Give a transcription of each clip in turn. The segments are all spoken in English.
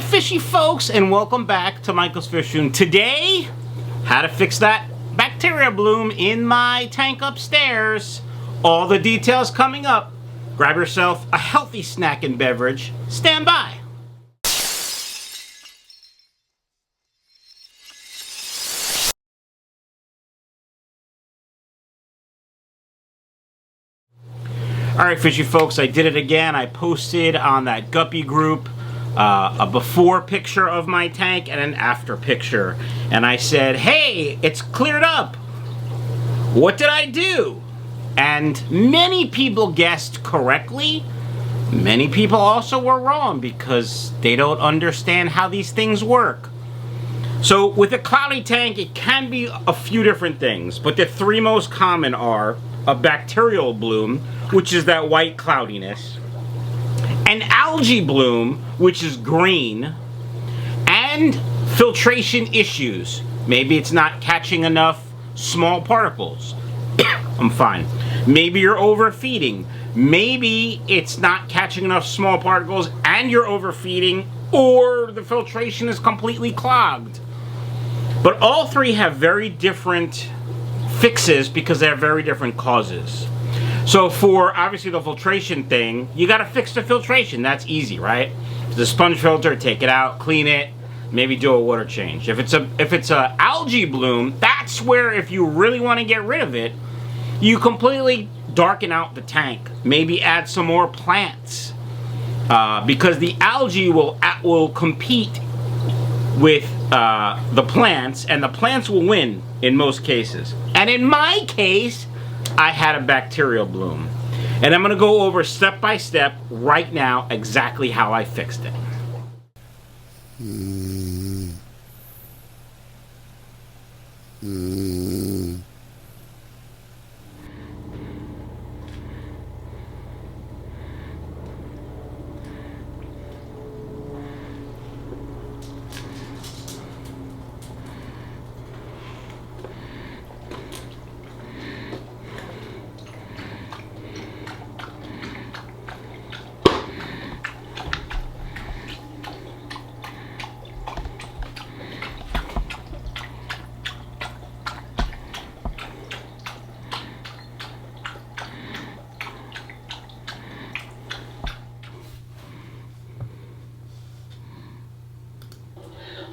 fishy folks, and welcome back to Michael's Fish Room. Today, how to fix that bacteria bloom in my tank upstairs. All the details coming up. Grab yourself a healthy snack and beverage. Stand by. Alright fishy folks, I did it again. I posted on that guppy group a before picture of my tank and an after picture. And I said, hey, it's cleared up. What did I do? And many people guessed correctly. Many people also were wrong because they don't understand how these things work. So with a cloudy tank, it can be a few different things, but the three most common are a bacterial bloom, which is that white cloudiness, an algae bloom, which is green, and filtration issues. Maybe it's not catching enough small particles. I'm fine. Maybe you're overfeeding. Maybe it's not catching enough small particles and you're overfeeding, or the filtration is completely clogged. But all three have very different fixes because they have very different causes. So for obviously the filtration thing, you got to fix the filtration. That's easy, right? The sponge filter, take it out, clean it, maybe do a water change. If it's a algae bloom, that's where if you really want to get rid of it, you completely darken out the tank. Maybe add some more plants because the algae will compete with the plants, and the plants will win in most cases. And in my case, I had a bacterial bloom. And I'm going to go over step by step right now exactly how I fixed it.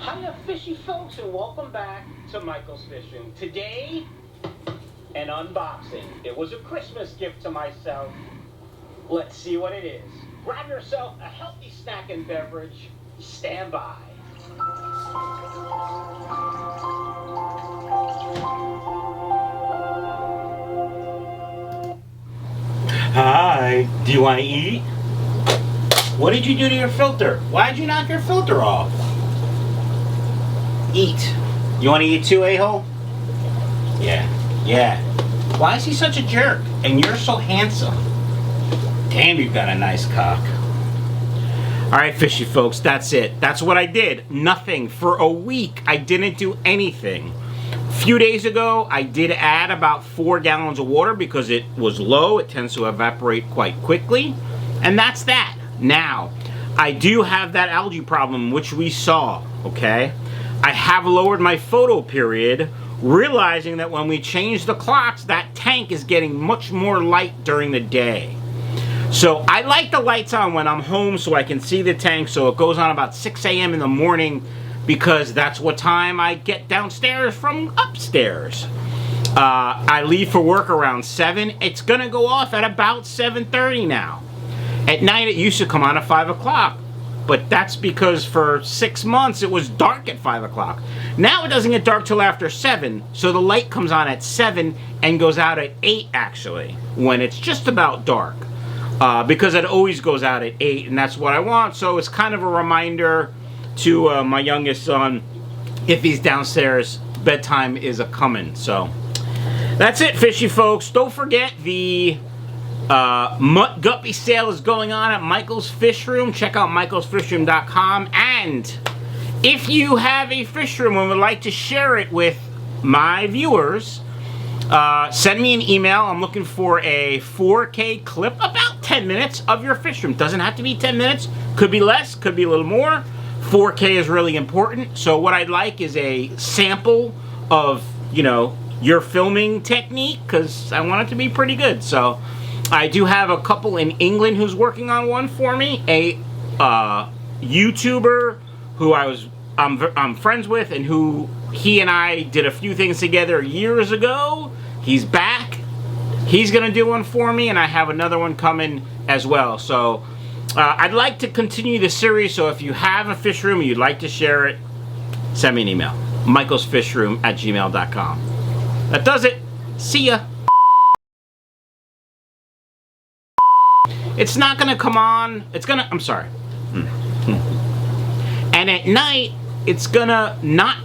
Hiya fishy folks, and welcome back to Michael's Fish Room. Today, an unboxing. It was a Christmas gift to myself. Let's see what it is. Grab yourself a healthy snack and beverage. Stand by. Hi, do you want to eat? What did you do to your filter? Why did you knock your filter off? Eat. You want to eat too, a-hole? Yeah. Why is he such a jerk? And you're so handsome. Damn, you've got a nice cock. Alright, fishy folks, that's it. That's what I did. Nothing. For a week, I didn't do anything. A few days ago, I did add about 4 gallons of water because it was low. It tends to evaporate quite quickly. And that's that. Now, I do have that algae problem, which we saw, okay? I have lowered my photo period, realizing that when we change the clocks, that tank is getting much more light during the day. So I like the lights on when I'm home so I can see the tank, so it goes on about 6 a.m. in the morning because that's what time I get downstairs from upstairs. I leave for work around 7. It's gonna go off at about 7:30 now. At night it used to come on at 5 o'clock. But that's because for 6 months it was dark at 5 o'clock. Now it doesn't get dark till after 7, so the light comes on at 7 and goes out at 8 actually, when it's just about dark. Because it always goes out at 8, and that's what I want, so it's kind of a reminder to my youngest son, if he's downstairs, bedtime is a-coming. So that's it, fishy folks. Don't forget the Mutt Guppy sale is going on at Michael's Fish Room. Check out michaelsfishroom.com. And if you have a fish room and would like to share it with my viewers, send me an email. I'm looking for a 4K clip, about 10 minutes of your fish room. Doesn't have to be 10 minutes. Could be less, could be a little more. 4K is really important. So what I'd like is a sample of, you know, your filming technique, because I want it to be pretty good. So I do have a couple in England who's working on one for me. A YouTuber who I'm friends with, and who he and I did a few things together years ago. He's back. He's gonna do one for me, and I have another one coming as well. So I'd like to continue the series. So if you have a fish room and you'd like to share it, send me an email. michaelsfishroom@gmail.com. That does it. See ya. It's not gonna come on. It's gonna. I'm sorry. And at night, it's gonna not